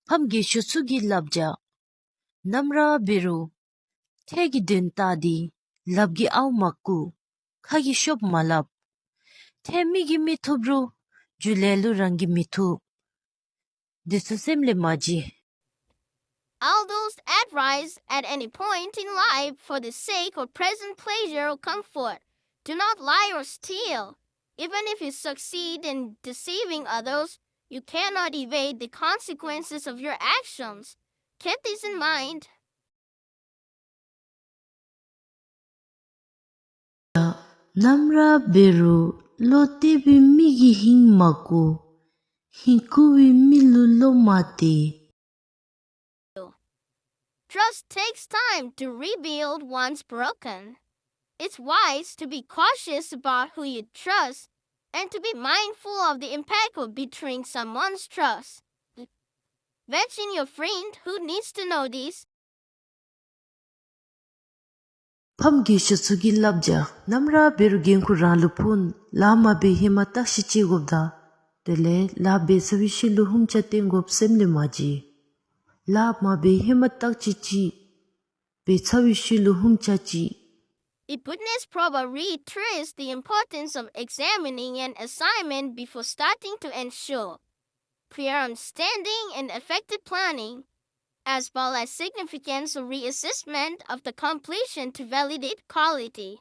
Pamgi shutsugi labja. Namra biru. Tegi din tadi. Labgi au maku. Khagi shop malap. Temigi mitubru. Julelu rangi mitu. Disusemle maji. Aldous advise at any point in life for the sake of present pleasure or comfort. Do not lie or steal. Even if you succeed in deceiving others, you cannot evade the consequences of your actions. Keep this in mind. Namra biru. Lotebi migi hing maku. Hikuwi milu lo mati. Trust takes time to rebuild once broken. It's wise to be cautious about who you trust and to be mindful of the impact of betraying someone's trust. Mention your friend who needs to know this. Pamgi shutsugi labja. Namra biru genku ralupun. Lama be himata shichi gubda. Dele la be savishi luhum chating gub semle maji. Lama be himata chichi. Be savishi luhum chachi. Ibutnes Proba reiterates the importance of examining an assignment before starting to ensure clear understanding and effective planning, as well as significance of reassessment of the completion to validate quality.